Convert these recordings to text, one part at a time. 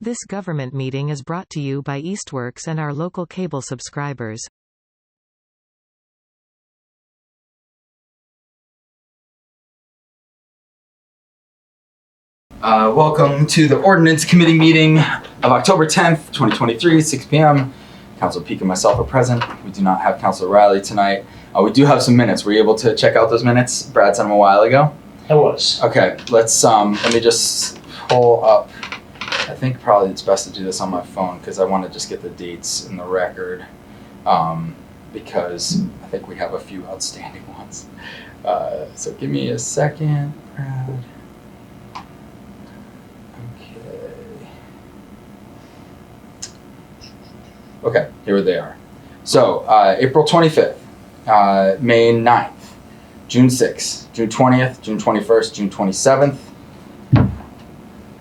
This government meeting is brought to you by Eastworks and our local cable subscribers. Welcome to the Ordinance Committee meeting of October 10th, 2023, 6 p.m. Councilor Peak and myself are present. We do not have Councilor Riley tonight. We do have some minutes. Were you able to check out those minutes? Brad sent them a while ago. I was. Okay, let's let me just pull up. I think probably it's best to do this on my phone because I want to just get the dates in the record because I think we have a few outstanding ones. So give me a second, Brad. Okay, here they are. So, April 25th, May 9th, June 6th, June 20th, June 21st, June 27th.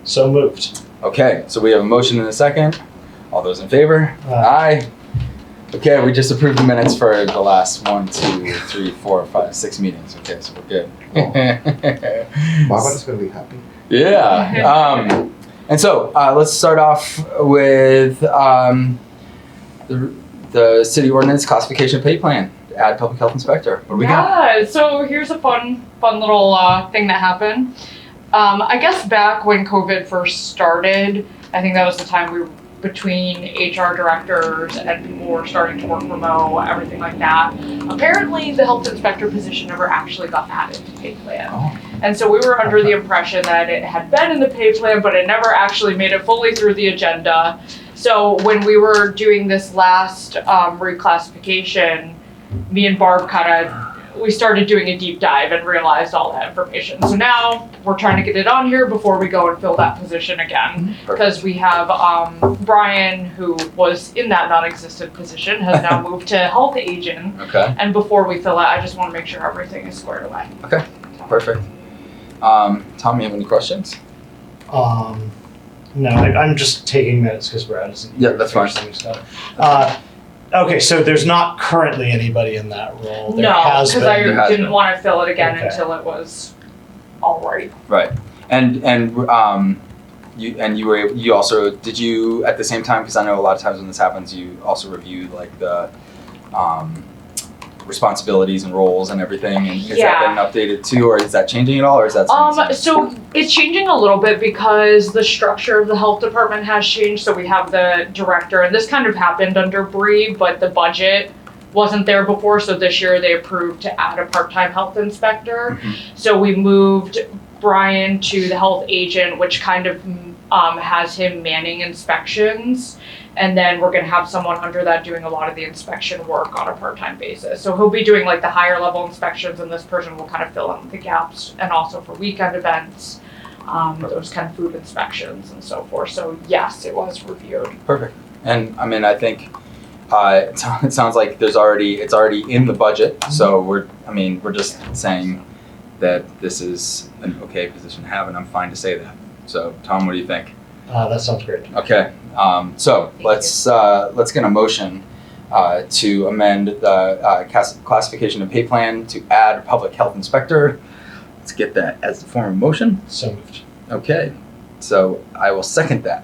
So moved. Okay, so we have a motion and a second. All those in favor? Aye. Okay, we just approved the minutes for the last 1, 2, 3, 4, 5, 6 meetings. Okay, so we're good. Barbara's gonna be happy. Yeah. And so, let's start off with the city ordinance classification pay plan to add public health inspector. What do we got? Yeah, so here's a fun little thing that happened. I guess back when COVID first started, I think that was the time we were between HR directors and people were starting to work remote, everything like that. Apparently the health inspector position never actually got added to pay plan. Oh. And so we were under the impression that it had been in the pay plan, but it never actually made it fully through the agenda. So when we were doing this last reclassification, me and Barb we started doing a deep dive and realized all that information. So now we're trying to get it on here before we go and fill that position again. Because we have Brian, who was in that non-existent position, has now moved to health agent. Okay. And before we fill it, I just want to make sure everything is squared away. Okay, perfect. Tom, you have any questions? No, I'm just taking minutes because Brad isn't. Yeah, that's fine. Okay, so there's not currently anybody in that role. There No, has because been. I didn't want to fill it again Okay. until it was all right. Right. And you also, did you at the same time, because I know a lot of times when this happens, you also review like the responsibilities and roles and everything, and has that been updated too, or is that changing at all, or is that so it's changing a little bit because the structure of the health department has changed. So we have the director, and this kind of happened under Bree, but the budget wasn't there before, so this year they approved to add a part-time health inspector. So we moved Brian to the health agent, which kind of has him manning inspections. And then we're gonna have someone under that doing a lot of the inspection work on a part-time basis. So he'll be doing like the higher level inspections, and this person will kind of fill in the gaps, and also for weekend events, those kind of food inspections and so forth. So yes, it was reviewed. Perfect. And I mean, I think it sounds like it's already in the budget. So we're just saying that this is an okay position to have, and I'm fine to say that. So Tom, what do you think? That sounds great. Okay, so let's get a motion to amend the classification and pay plan to add public health inspector. Let's get that as the form of motion. So moved. Okay, so I will second that.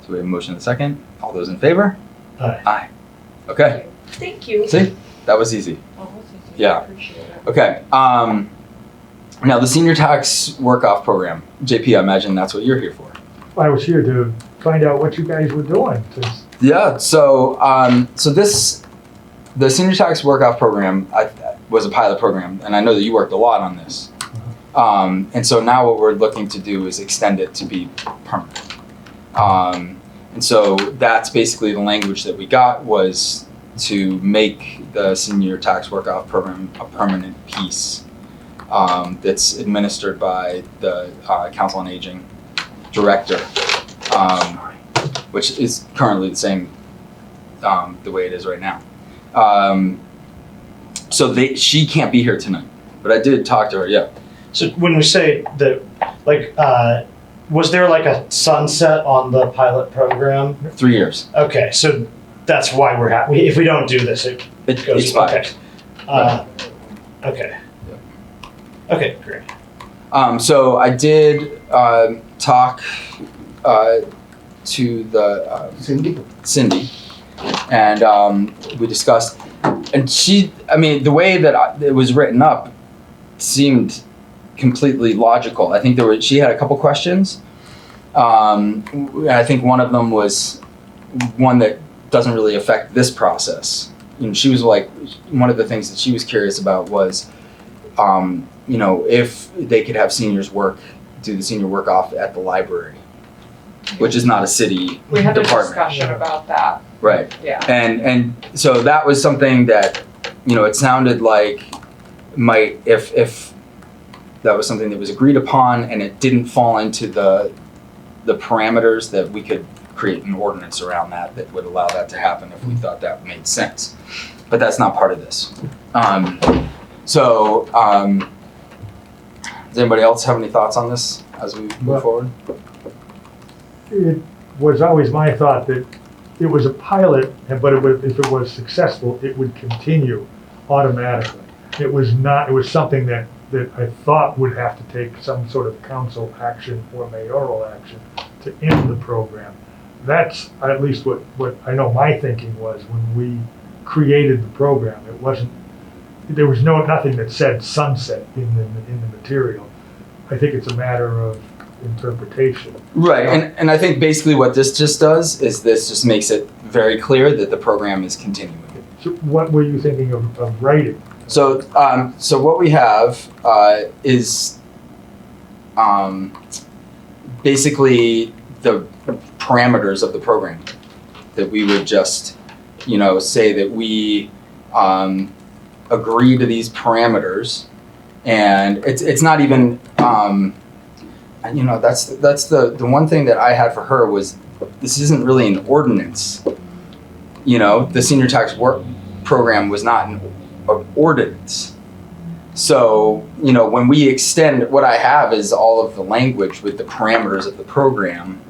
So we have a motion and a second. All those in favor? Aye. Aye. Okay. Thank you. See, that was easy. Oh, that's easy. Yeah. I appreciate it. Okay. Now the senior tax work-off program. JP, I imagine that's what you're here for. I was here to find out what you guys were doing. Yeah, so the senior tax work-off program was a pilot program, and I know that you worked a lot on this. And so now what we're looking to do is extend it to be permanent. And so that's basically the language that we got, was to make the senior tax work-off program a permanent piece that's administered by the Council on Aging director, which is currently the same the way it is right now. So she can't be here tonight, but I did talk to her. Yeah. So when we say that, like, was there like a sunset on the pilot program? 3 years. Okay, so that's why we're happy. If we don't do this, it goes. Expires. Okay. Okay. Yeah. Okay, great. So I did talk to the Cindy, and we discussed, and the way that it was written up seemed completely logical. I think she had a couple questions. I think one of them was one that doesn't really affect this process. She was like, one of the things that she was curious about was, if they could have seniors do the senior work off at the library, which is not a city We had a department. discussion about that. Right. Yeah. And so that was something that, it sounded like if that was something that was agreed upon and it didn't fall into the parameters, that we could create an ordinance around that would allow that to happen if we thought that made sense. But that's not part of this. Does anybody else have any thoughts on this as we move forward? It was always my thought that it was a pilot, but if it was successful, it would continue automatically. It was something that I thought would have to take some sort of council action or mayoral action to end the program. That's at least what I know my thinking was when we created the program. There was nothing that said sunset in the material. I think it's a matter of interpretation. Right, and I think basically what this just does is this just makes it very clear that the program is continuing. So what were you thinking of writing? So what we have is basically the parameters of the program that we would just, say that we agree to these parameters, and it's not even, that's the one thing that I had for her was this isn't really an ordinance. The senior tax work program was not an ordinance. So, when we extend, what I have is all of the language with the parameters of the program,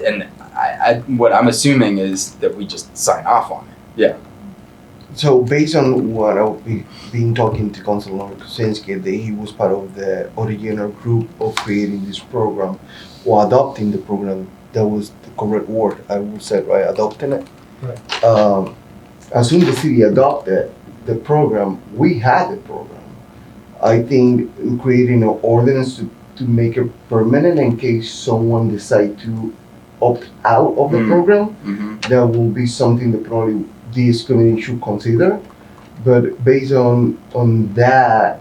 and what I'm assuming is that we just sign off on it. Yeah. So based on what I've been talking to Councilor Kuczynski, that he was part of the original group of creating this program or adopting the program, that was the correct word, I would say, right? Adopting it. Right. As soon as the city adopted the program, we had the program. I think creating an ordinance to make it permanent in case someone decides to opt out of the program, that will be something that probably this committee should consider. But based on that,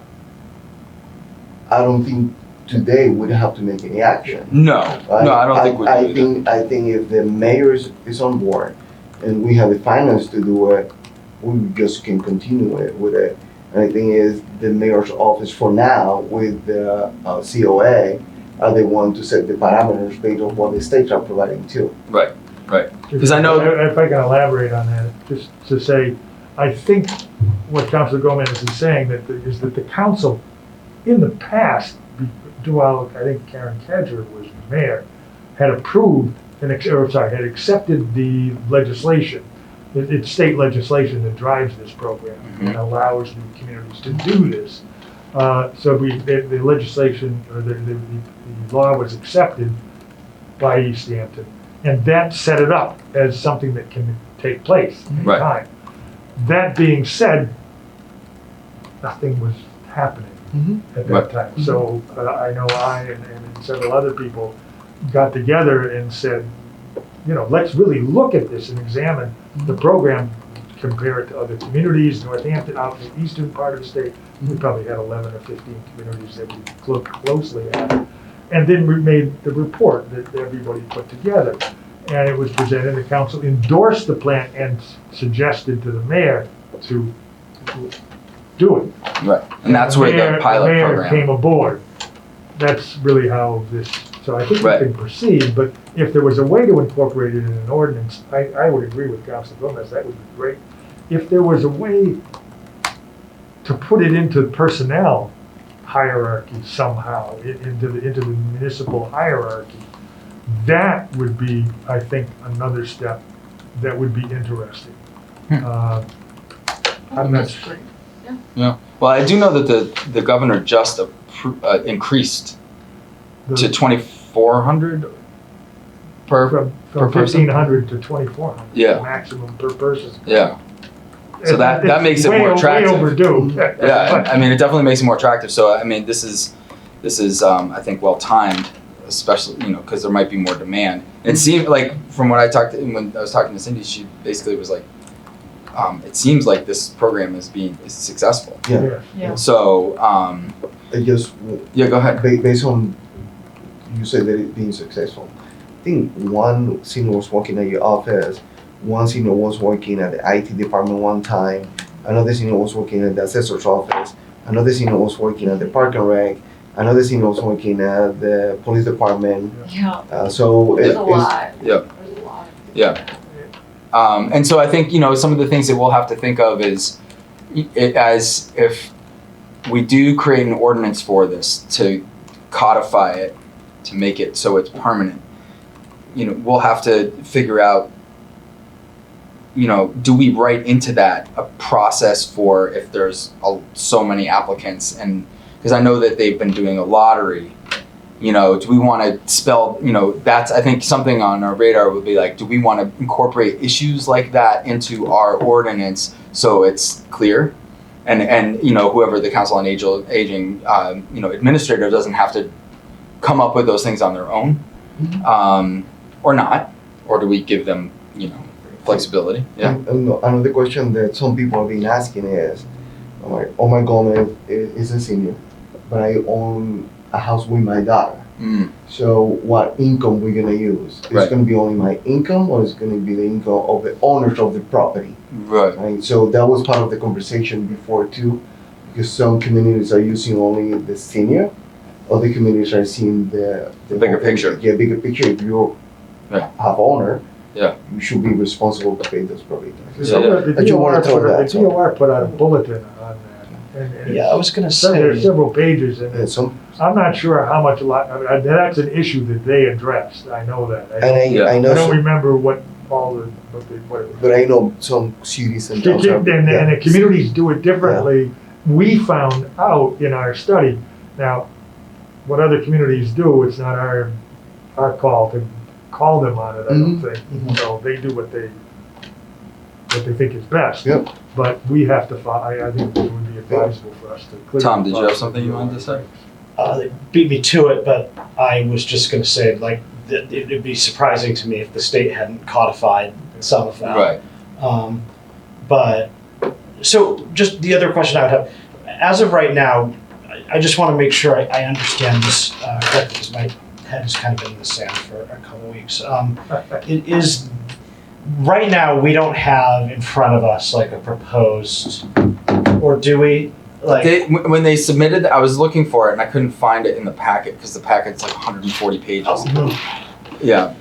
I don't think today we'd have to make any action. No, I don't think we do. I think if the mayor is on board and we have the finance to do it, we just can continue with it. And I think is the mayor's office for now with the COA are the one to set the parameters based on what the states are providing too. Right. Because I know. If I can elaborate on that, just to say, I think what Councilor Gomez is saying is that the council in the past, while I think Karen Kedger was mayor, had approved had accepted the legislation. It's state legislation that drives this program and allows the communities to do this. So the legislation or the law was accepted by Easthampton, and that set it up as something that can take place anytime. That being said, nothing was happening at that time. So I know I and several other people got together and said, let's really look at this and examine the program, compare it to other communities. Northampton, out in the eastern part of the state, we probably had 11 or 15 communities that we looked closely at. And then we made the report that everybody put together. And it was presented, the council endorsed the plan and suggested to the mayor to do it. Right, and that's where the pilot mayor program came aboard. That's really how this, so I think we can proceed, but if there was a way to incorporate it in an ordinance, I would agree with Councilor Gomez, that would be great. If there was a way to put it into personnel hierarchy somehow, into the municipal hierarchy, that would be, I think, another step that would be interesting. I'm not sure. Yeah. Well, I do know that the governor just increased to 2,400 per, from per person? 1,500 to 2,400. Yeah. Maximum per person. yeah. So that It's makes it way more attractive. Way overdue. Yeah, I mean, it definitely makes it more attractive. So, I mean, this is I think, well timed, especially, you know, because there might be more demand. It seemed like, from what when I was talking to Cindy, she basically was like, it seems like this program is successful. Yeah. Yeah. So, I just, yeah, go ahead. based on, you said that it being successful. I think one senior was working at your office, one senior was working at the IT department one time, another senior was working at the assessor's office, another senior was working at the park and rec, another senior was working at the police department. Yeah. So There's a it's, lot. Yeah. There's a lot. Yeah. And so I think, you know, some of the things that we'll have to think of is as if we do create an ordinance for this to codify it, to make it so it's permanent, you know, we'll have to figure out, you know, do we write into that a process for if there's so many applicants? And because I know that they've been doing a lottery, you know, do we want to spell, you know, that's, I think something on our radar would be like, do we want to incorporate issues like that into our ordinance so it's clear? And you know, whoever the Council on Aging, you know, administrator doesn't have to come up with those things on their own, or not, or do we give them, you know, flexibility? Yeah. and another question that some people have been asking is, I'm like, oh my God, is a senior, but I own a house with my daughter. So what income we're gonna use? It's Right. gonna be only my income, or it's gonna be the income of the owners of the property? Right. Right. So that was part of the conversation before too, because some communities are using only the senior, other communities are seeing the bigger picture. Yeah, bigger picture. If you Right. have owner, Yeah. you should be responsible to pay those property taxes. Yeah, yeah. I just wanna throw that, The DOR put out a bulletin on that. And Yeah, I was gonna there's say, several pages in And it. some, I'm not sure how much, I mean, that's an issue that they addressed, I know that. and Yeah. I I know, don't some, remember what it was. but I know some cities and towns are, And the communities do it differently. We found out in our study. Now, what other communities do, it's not our call to call them on it, I don't think. So they do what they think is best. Yep. But we have to I think it would be advisable for us to clear. Tom, did you have something you wanted to say? they beat me to it, but I was just gonna say, like, it'd be surprising to me if the state hadn't codified some of that. Right. But, so just the other question I would have, as of right now, I just want to make sure I understand this correctly, because my head has kind of been in the sand for a couple weeks. It is, right now, we don't have in front of us like a proposed, or do we? Like, When they submitted, I was looking for it and I couldn't find it in the packet because the packet's like 140 pages. Yeah.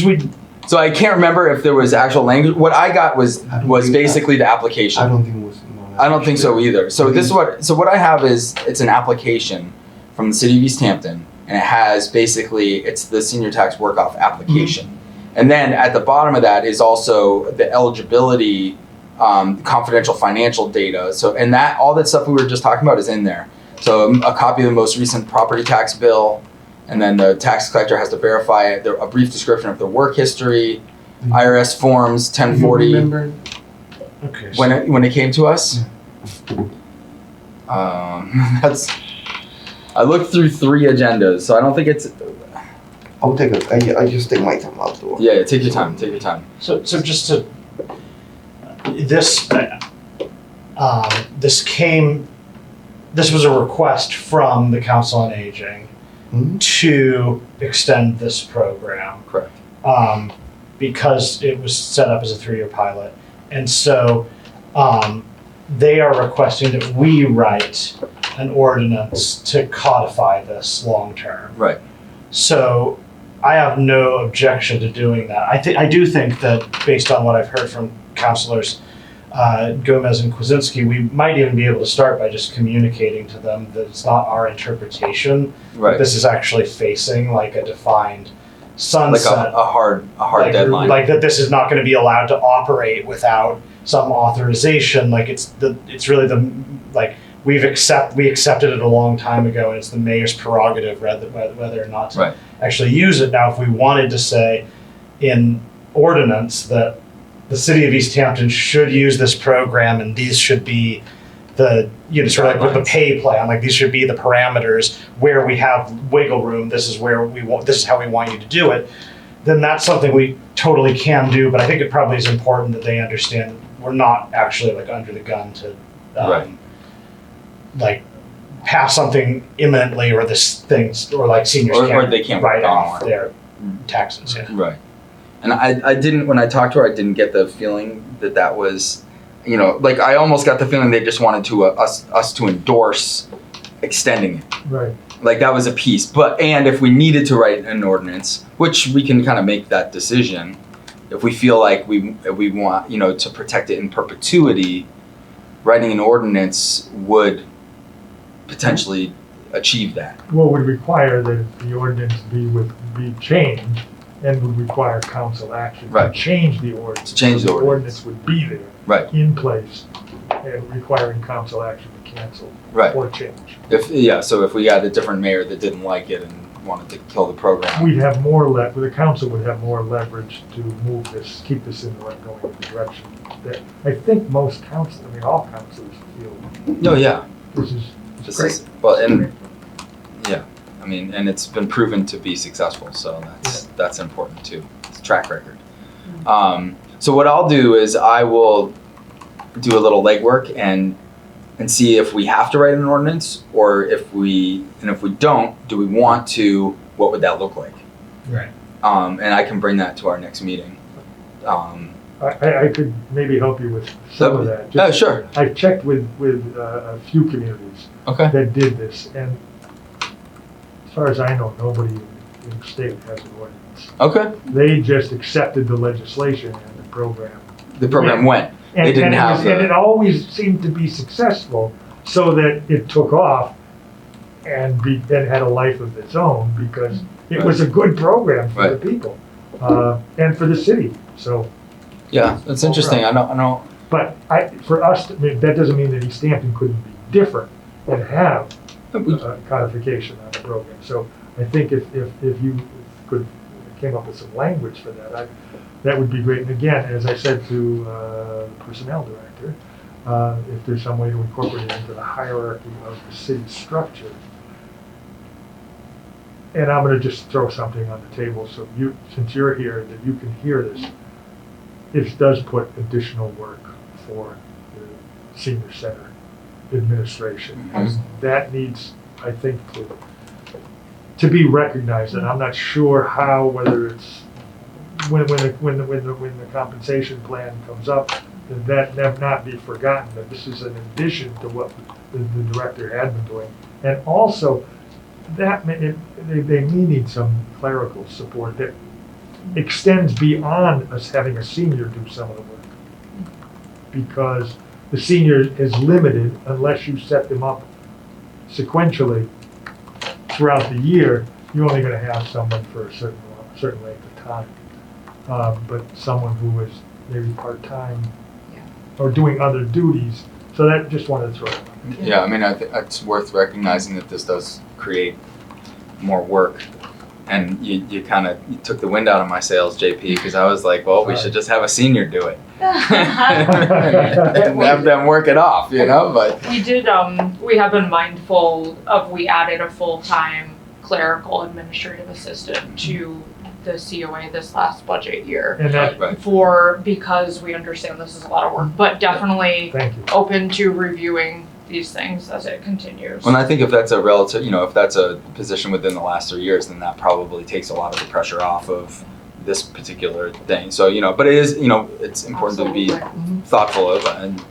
we, So I can't remember if there was actual language. What I got was basically the application. I don't think it was. I don't think so either. So this is what I have is it's an application from the city of Easthampton, and it has basically it's the senior tax work-off application, and then at the bottom of that is also the eligibility, confidential financial data. So and that all that stuff we were just talking about is in there. So a copy of the most recent property tax bill, and then the tax collector has to verify it. A brief description of their work history, IRS forms 1040. Remember? okay. So, When it came to us, that's. I looked through 3 agendas, so I don't think it's. I'll take it. I just take my time. I'll do it. Yeah, take your time. Take your time. so just to, this this was a request from the Council on Aging to extend this program. Correct. Because it was set up as a 3-year pilot. And so they are requesting that we write an ordinance to codify this long-term. Right. So I have no objection to doing that. I do think that based on what I've heard from councilors Gomez and Kwasinski, we might even be able to start by just communicating to them that it's not our interpretation. Right. This is actually facing like a defined Like sunset. a hard deadline. Like that this is not going to be allowed to operate without some authorization. Like it's really the, like, we accepted it a long time ago, and it's the mayor's prerogative whether or not to Right. actually use it. Now, if we wanted to say in ordinance that the city of Easthampton should use this program, and these should be the, sort of like with the pay plan, like these should be the parameters where we have wiggle room. This is where this is how we want you to do it. Then that's something we totally can do. But I think it probably is important that they understand we're not actually like under the gun to, Right. like pass something imminently, or this things, or like seniors Or they can't write work off on their taxes. Yeah. Right. And I didn't, when I talked to her, I didn't get the feeling that was, like I almost got the feeling they just wanted to us to endorse extending it. Right. Like that was a piece. And if we needed to write an ordinance, which we can kind of make that decision, if we feel like we want, to protect it in perpetuity, writing an ordinance would potentially achieve that. Well, would require that the ordinance be changed, and would require council action Right. to change the ordinance. To change the So ordinance. would be there. Right. In place, and requiring council action to cancel. Right. Or change. So if we had a different mayor that didn't like it and wanted to kill the program. We'd have more the council would have more leverage to move this, keep this in going in the direction that I think most all councils feel Oh yeah. this is This great. is, well, and yeah, and it's been proven to be successful, so that's important too. It's a track record. So what I'll do is I will do a little legwork and see if we have to write an ordinance, or if we don't, do we want to? What would that look like? Right. And I can bring that to our next meeting. I could maybe help you with some of that. Oh, sure. I've checked with a few communities Okay. that did this, and as far as I know, nobody in the state has an ordinance. Okay. They just accepted the legislation and the program. The program went. They didn't have and it always seemed to be successful, so that it took off and had a life of its own, because it was a good program for the people and for the city. So. Yeah, that's interesting. I know. But for us, that doesn't mean that Easthampton couldn't be different and have codification on the program. So I think if you came up with some language for that, that would be great. And again, as I said to the personnel director, if there's some way to incorporate it into the hierarchy of the city structure. And I'm going to just throw something on the table, so since you're here, that you can hear this. It does put additional work for the senior center administration. Mm-hmm. That needs, I think, to be recognized, and I'm not sure how, whether it's when the compensation plan comes up, that not be forgotten, that this is an addition to what the director had been doing. And also, they may need some clerical support that extends beyond us having a senior do some of the work. Because the senior is limited unless you set them up sequentially throughout the year. You're only going to have someone for a certain length of time. But someone who is maybe part-time or doing other duties. So that, just wanted to throw it out. Yeah, I think it's worth recognizing that this does create more work. And you kind of took the wind out of my sails, JP, because I was like, well, we should just have a senior do it. And have them work it off, but. We did, we have been mindful of, we added a full-time clerical administrative assistant to the COA this last budget year. And that, Right. Because we understand this is a lot of work, but definitely thank you. open to reviewing these things as it continues. And I think if that's a relative, if that's a position within the last 3 years, then that probably takes a lot of the pressure off of this particular thing. So, but it is, it's important to be thoughtful of. And,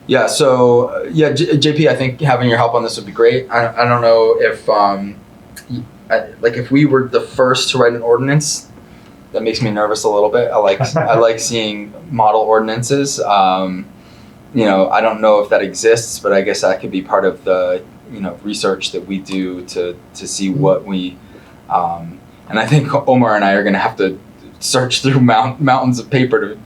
JP, I think having your help on this would be great. I don't know if, if we were the first to write an ordinance, that makes me nervous a little bit. I like seeing model ordinances. I don't know if that exists, but I guess that could be part of the, research that we do to see what we, and I think Omar and I are going to have to search through mountains of paper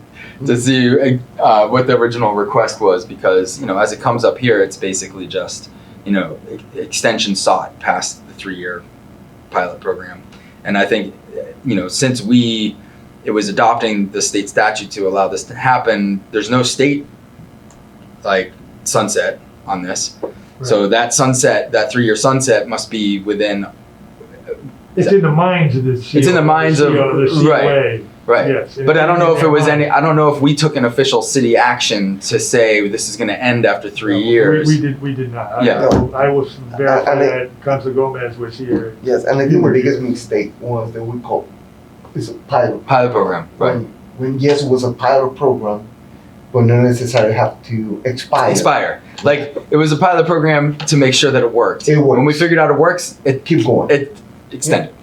to see what the original request was, because, as it comes up here, it's basically just, extension sought past the 3-year pilot program. And I think, since it was adopting the state statute to allow this to happen, there's no state sunset on this. Right. So that 3-year sunset must be within. It's in the minds of the COA. It's in the minds of the COA. Right. Yes. But I don't know if it was I don't know if we took an official city action to say this is going to end after 3 years. We did not. Yeah. I will verify that Councilor Gomez was here. Yes, and I think the biggest mistake was that we called it's a pilot program, right? When yes, it was a pilot program, but not necessarily have to expire. Like, it was a pilot program to make sure that it worked. It works. When we figured out it works, it keep going. It extended.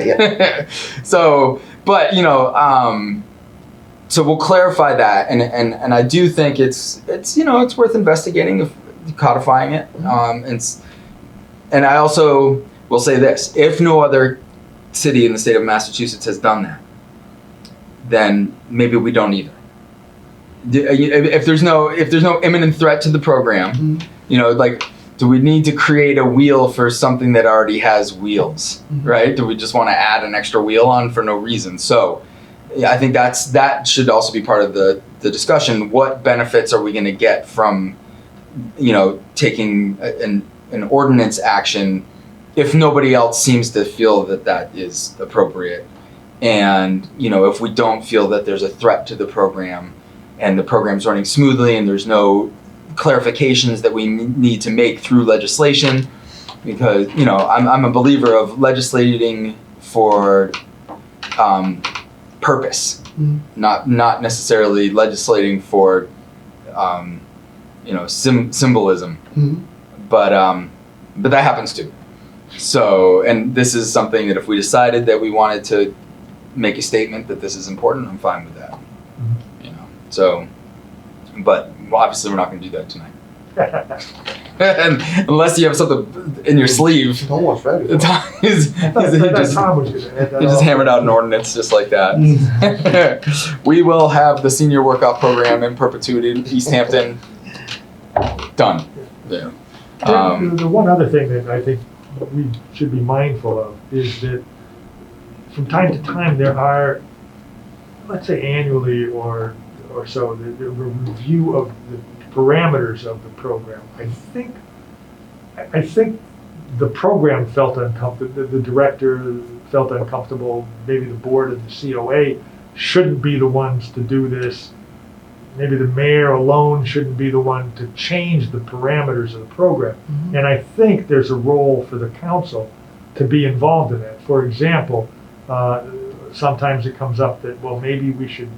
Yeah. So, but so we'll clarify that, and I do think it's worth investigating, codifying it, and I also will say this: if no other city in the state of Massachusetts has done that, then maybe we don't either. If there's no imminent threat to the program, do we need to create a wheel for something that already has wheels, right? Do we just want to add an extra wheel on for no reason? So I think that should also be part of the discussion. What benefits are we going to get from, taking an ordinance action if nobody else seems to feel that is appropriate? And, if we don't feel that there's a threat to the program and the program's running smoothly and there's no clarifications that we need to make through legislation, because, I'm a believer of legislating for purpose, not necessarily legislating for, symbolism, but that happens too. So, and this is something that if we decided that we wanted to make a statement that this is important, I'm fine with that. So, but obviously we're not going to do that tonight. And unless you have something in your sleeve. It's almost ready. He just hammered out an ordinance just like that. We will have the senior workout program in perpetuity in Easthampton. Done. Yeah. The one other thing that I think we should be mindful of is that from time to time there are, let's say annually or so, the review of the parameters of the program. I think the program felt uncomfortable, the director felt uncomfortable, maybe the board and the COA shouldn't be the ones to do this. Maybe the mayor alone shouldn't be the one to change the parameters of the program. And I think there's a role for the council to be involved in that. For example, sometimes it comes up that, well, maybe we should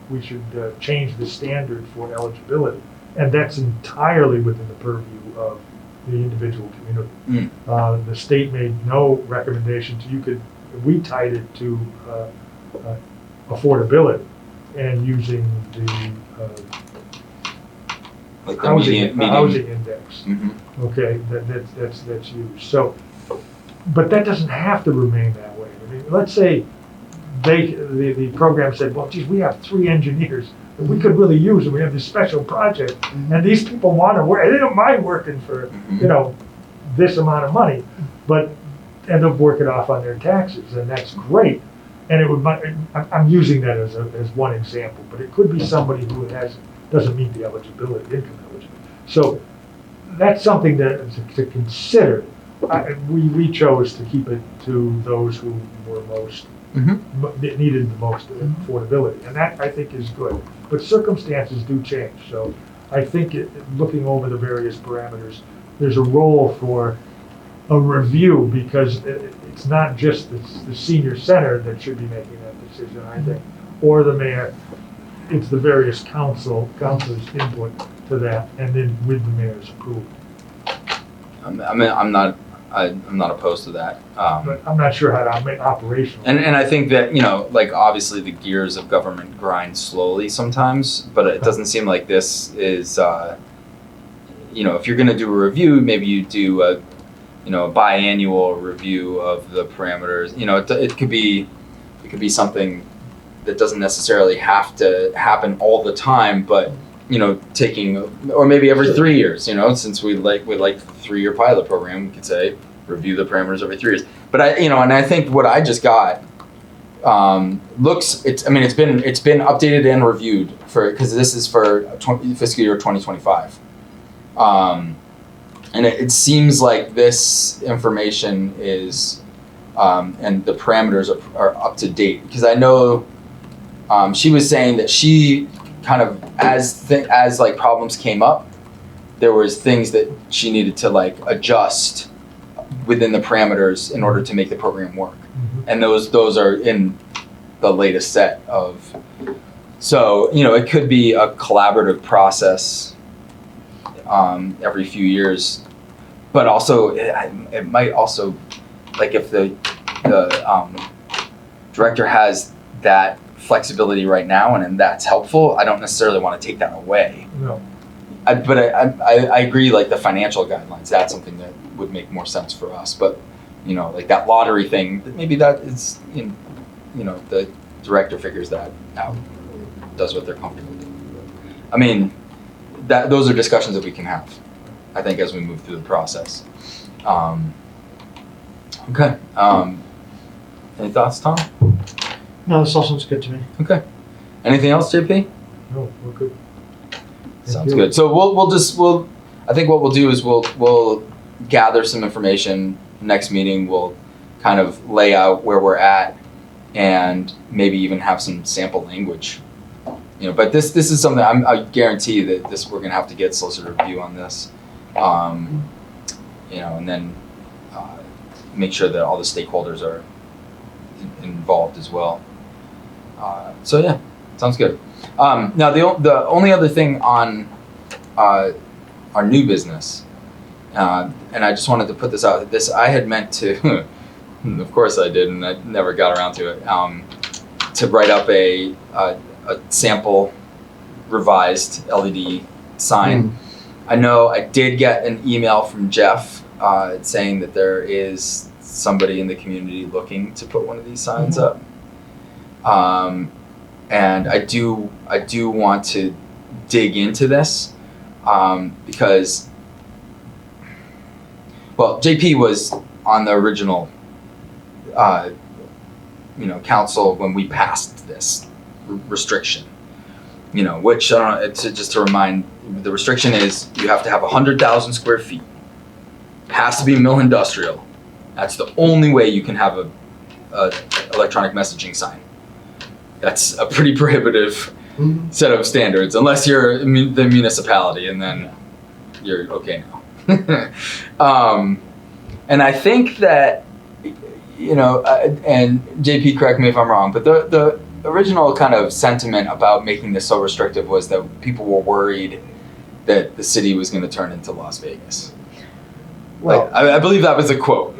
change the standard for eligibility, and that's entirely within the purview of the individual community. The state made no recommendations. We tied it to affordability and using the housing index. Okay, that's used. So, but that doesn't have to remain that way. I mean, let's say the program said, well, geez, we have 3 engineers that we could really use, and we have this special project, and these people want to work. They don't mind working for this amount of money, but end up working off on their taxes, and that's great. And it would. I'm using that as one example, but it could be somebody who doesn't meet the income eligibility. So that's something to consider. We chose to keep it to those who were most needed the most affordability, and that I think is good. But circumstances do change, so I think looking over the various parameters, there's a role for a review, because it's not just the senior center that should be making that decision, I think, or the mayor. It's the various councilors' input to that, and then with the mayor's approval. I'm not opposed to that. But I'm not sure how to make operational. And I think that, obviously the gears of government grind slowly sometimes, but it doesn't seem like this is, if you're going to do a review, maybe you do a biannual review of the parameters. It could be something that doesn't necessarily have to happen all the time, but taking, or maybe every 3 years, since we like 3-year pilot program, we could say review the parameters every 3 years. But and I think what I just got it's been updated and reviewed because this is for fiscal year 2025. And it seems like this information is, and the parameters are up to date, because I know she was saying that she kind of, as like problems came up, there was things that she needed to like adjust within the parameters in order to make the program work. Mm-hmm. And those are in the latest set of, so it could be a collaborative process every few years, but also it might also, like, if the director has that flexibility right now and that's helpful, I don't necessarily want to take that away. No. But I agree, like the financial guidelines, that's something that would make more sense for us. But like that lottery thing, maybe that is the director figures that out, does what they're comfortable doing. I mean, those are discussions that we can have, I think, as we move through the process. Okay. Any thoughts, Tom? No, this all sounds good to me. Okay. Anything else, JP? No, we're good. Sounds good. So we'll I think what we'll do is we'll gather some information. Next meeting we'll kind of lay out where we're at and maybe even have some sample language. But this is something I guarantee that we're gonna have to get solicitor review on this. And then make sure that all the stakeholders are involved as well. So yeah, sounds good. Now the only other thing on our new business, and I just wanted to put this out. This I had meant to, of course I did, and I never got around to it. To write up a sample revised LED sign. I know I did get an email from Jeff saying that there is somebody in the community looking to put one of these signs up. And I do want to dig into this because, well, JP was on the original council when we passed this restriction, which I don't know, it's just to remind, the restriction is you have to have 100,000 square feet, has to be mill industrial. That's the only way you can have a electronic messaging sign. That's a pretty prohibitive set of standards, unless you're the municipality, and then you're okay now. And I think that, and JP, correct me if I'm wrong, but the original kind of sentiment about making this so restrictive was that people were worried that the city was going to turn into Las Vegas. Well, I believe that was a quote.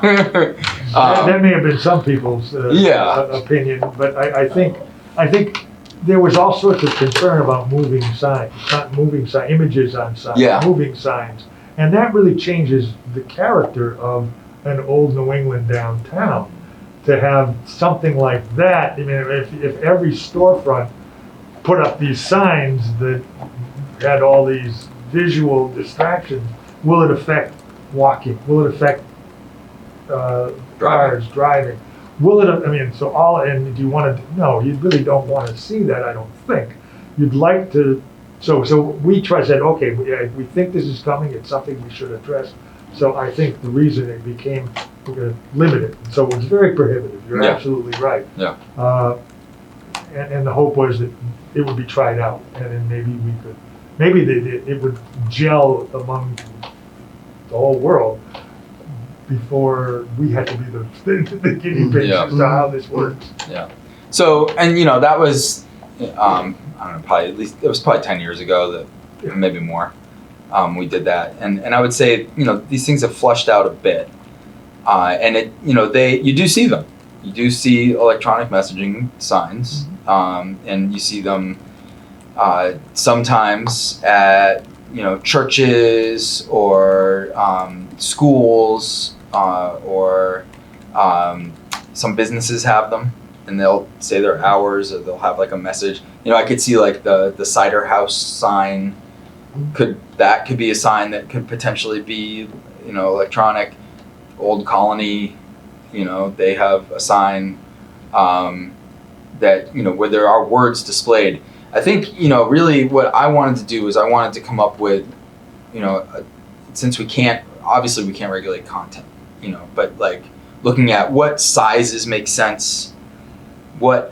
That may have been some people's opinion, but I think there was all sorts of concern about moving signs, not moving images on signs, moving signs, and that really changes the character of an old New England downtown. To have something like that, I mean, if every storefront put up these signs that had all these visual distractions, will it affect walking? Will it affect cars driving? Will it? And do you want to? No, you really don't want to see that. I don't think. You'd like to. So we said, okay, we think this is coming. It's something we should address. So I think the reason it became, we're going to limit it. So it was very prohibitive. You're absolutely right. Yeah. And the hope was that it would be tried out, and then maybe it would gel among the whole world before we had to be the guinea pigs as to how this works. Yeah. So, and that was, I don't know, probably at least, it was probably 10 years ago, that maybe more, we did that. And I would say, these things have flushed out a bit. And you do see them. You do see electronic messaging signs, and you see them sometimes at churches or schools, or some businesses have them. and they'll say their hours, or they'll have like a message. I could see like the cider house sign. Could be a sign that could potentially be, electronic. Old Colony, they have a sign that, where there are words displayed. I think, really what I wanted to do is I wanted to come up with, since we can't regulate content, but like looking at what sizes make sense, what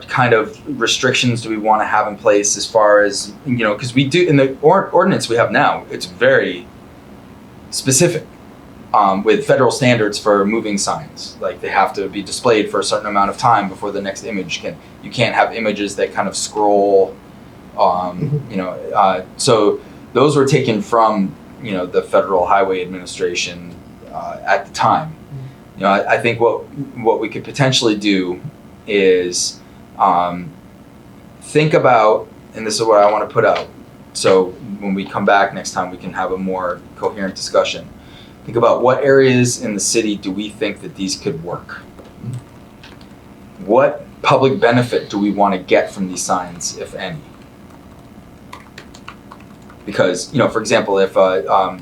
kind of restrictions do we want to have in place as far as, because we do, in the ordinance we have now, it's very specific with federal standards for moving signs. Like they have to be displayed for a certain amount of time before the next image you can't have images that kind of scroll, so those were taken from, the Federal Highway Administration at the time. I think what we could potentially do is think about, and this is what I want to put out, so when we come back next time we can have a more coherent discussion. Think about what areas in the city do we think that these could work? What public benefit do we want to get from these signs, if any? Because, for example, if a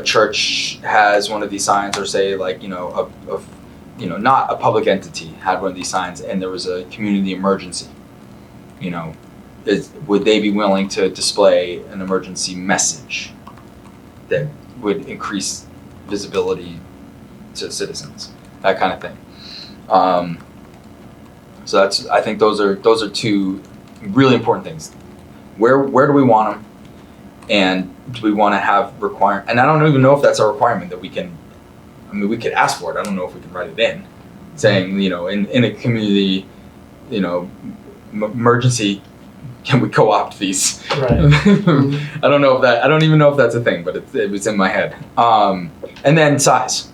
church has one of these signs, or say like, not a public entity had one of these signs and there was a community emergency, would they be willing to display an emergency message that would increase visibility to citizens, that kind of thing? So I think those are two really important things. Where do we want them, and do we want to have and I don't even know if that's a requirement that we can. I mean, we could ask for it. I don't know if we can write it in, saying in a community, emergency, can we co-opt these? Right. I don't even know if that's a thing, but it was in my head. And then size.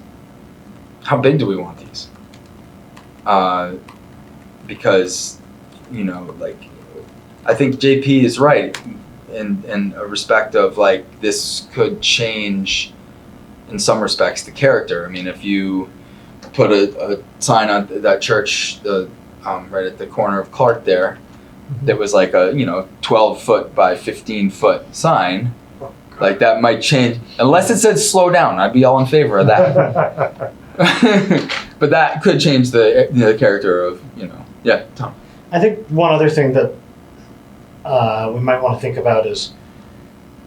How big do we want these? Because, I think JP is right in a respect of like, this could change in some respects the character. I mean, if you put a sign on that church, right at the corner of Clark there, that was like a 12-foot by 15-foot sign, like that might change, unless it said slow down. I'd be all in favor of that. But that could change the character of Tom. I think one other thing that we might want to think about is,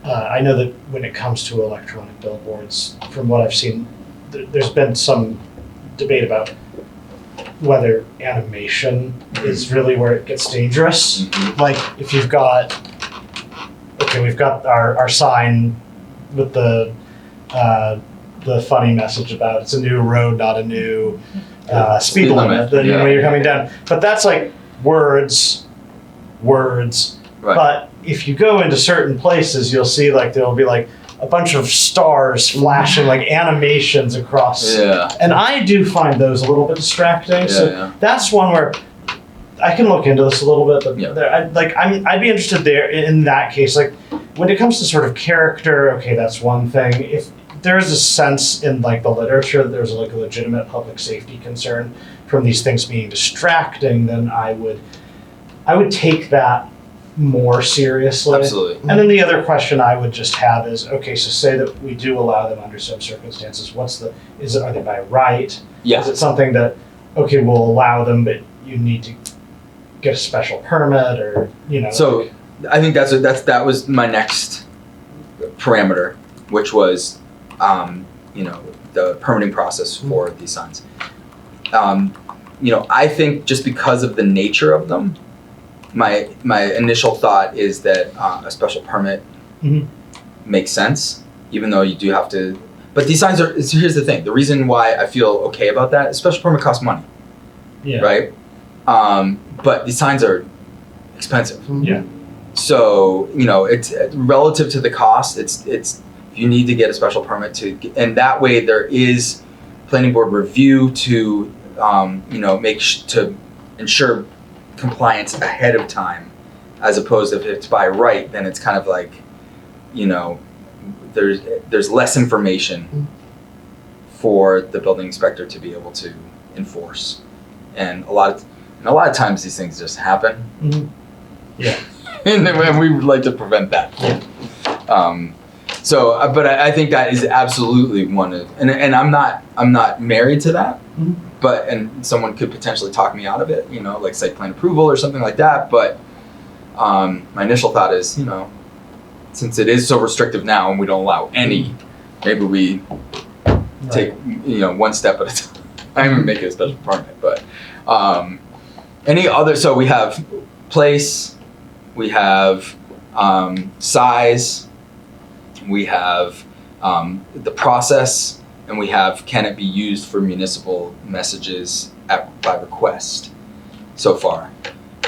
I know that when it comes to electronic billboards, from what I've seen, there's been some debate about whether animation is really where it gets dangerous. Mm-hmm. Like if we've got our sign with the funny message about it's a new road, not a new speed limit. Then when you're coming down, but that's like words. Right. But if you go into certain places, you'll see like there'll be like a bunch of stars flashing, like animations across. Yeah. And I do find those a little bit distracting. Yeah, so that's one where I can look into this a little bit. But I'd be interested there in that case. Like when it comes to sort of character, okay, that's one thing. If there's a sense in like the literature that there's like a legitimate public safety concern from these things being distracting, then I would take that more seriously. Absolutely. And then the other question I would just have is, okay, so say that we do allow them under some circumstances, are they by right? Yeah. Is it something that, okay, we'll allow them, but you need to get a special permit, or, So I think that was my next parameter, which was, the permitting process for these signs. I think just because of the nature of them, my initial thought is that a special permit makes sense, even though you do have to. But these signs here's the thing. The reason why I feel okay about that is special permit costs money. Yeah. Right? But these signs are expensive. Yeah. So, it's relative to the cost, it's you need to get a special permit and that way there is planning board review to, to ensure compliance ahead of time, as opposed to if it's by right, then it's kind of like, there's less information for the building inspector to be able to enforce. and a lot of times these things just happen. Mhm. Yeah. And we would like to prevent that. Yeah. But I think that is absolutely one of, and I'm not married to that, Mhm. and someone could potentially talk me out of it, like site plan approval or something like that. But my initial thought is, since it is so restrictive now and we don't allow any, maybe we take, one step at a time. I even make it a special permit, but any other, so we have place, we have size, we have the process, and we have can it be used for municipal messages by request so far.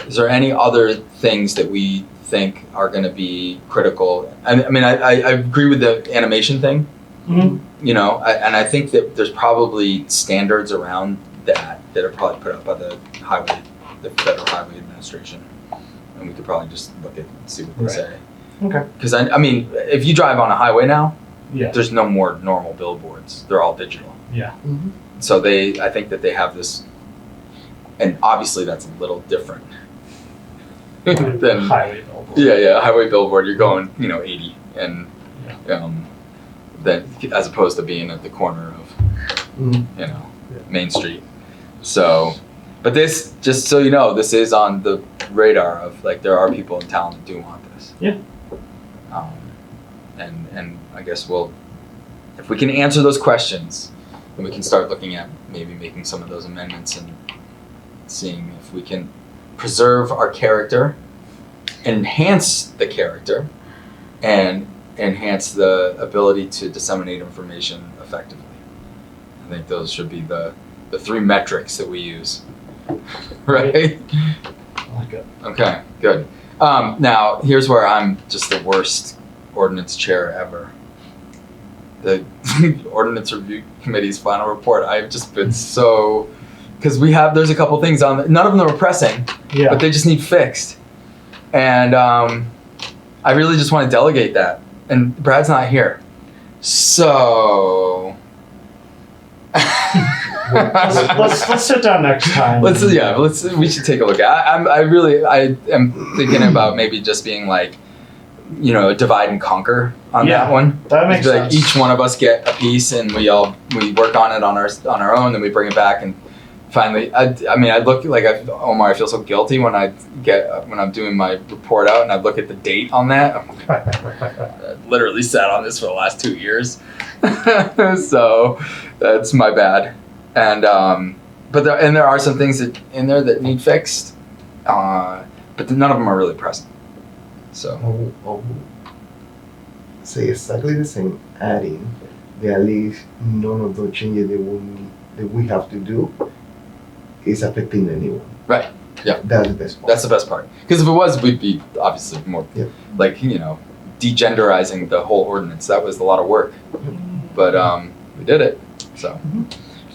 Is there any other things that we think are going to be critical? I agree with the animation thing, Mhm. and I think that there's probably standards around that are probably put up by the Federal Highway Administration, and we could probably just look at and see what they Right. say. Okay. Because if you drive on a highway now, Yeah. there's no more normal billboards. They're all digital. Yeah. So I think that they have this, and obviously that's a little different than Highway billboard. yeah, highway billboard. You're going 80, and that as opposed to being at the corner of Mhm. Main Street. So, but this, just so you know, this is on the radar of there are people in town that do want this. Yeah. And I guess if we can answer those questions, then we can start looking at maybe making some of those amendments and seeing if we can preserve our character, enhance the character, and enhance the ability to disseminate information effectively. I think those should be the three metrics that we use, right? I like it. Okay, good. Now, here's where I'm just the worst ordinance chair ever. The Ordinance Review Committee's final report, I've just been so... Because there's a couple things on there. None of them are pressing, Yeah. but they just need fixed. And I really just want to delegate that. And Brad's not here. So... let's sit down next time. We should take a look at it. I am thinking about maybe just being a divide and conquer on that one. That makes sense. Each one of us get a piece and we work on it on our own, then we bring it back and finally I look Omar, I feel so guilty when I'm doing my report out and I look at the date on that. I literally sat on this for the last 2 years. So that's my bad. And but there are some things in there that need fixed, but none of them are really present. So I'll say exactly the same, adding that at least none of the changes that we have to do is affecting anyone. right, yeah, That's the best part. that's the best part. Because if it was, we'd be obviously more degenderizing the whole ordinance. That was a lot of work, but we did it. So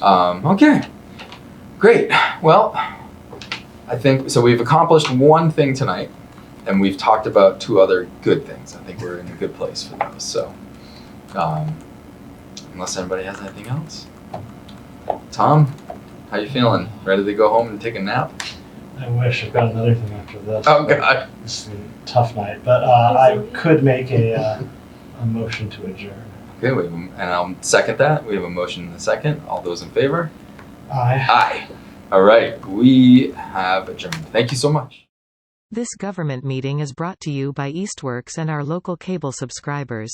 okay, great. Well, I think so. We've accomplished one thing tonight. And we've talked about 2 other good things. I think we're in a good place for those. So, unless anybody has anything else. Tom, how you feeling? Ready to go home and take a nap? I wish. I've got another thing after this. Oh, God. This is a tough night, but I could make a motion to adjourn. Okay, and I'll second that. We have a motion and a second. All those in favor? Aye. Aye. All right, we have adjourned. Thank you so much. This government meeting is brought to you by Eastworks and our local cable subscribers.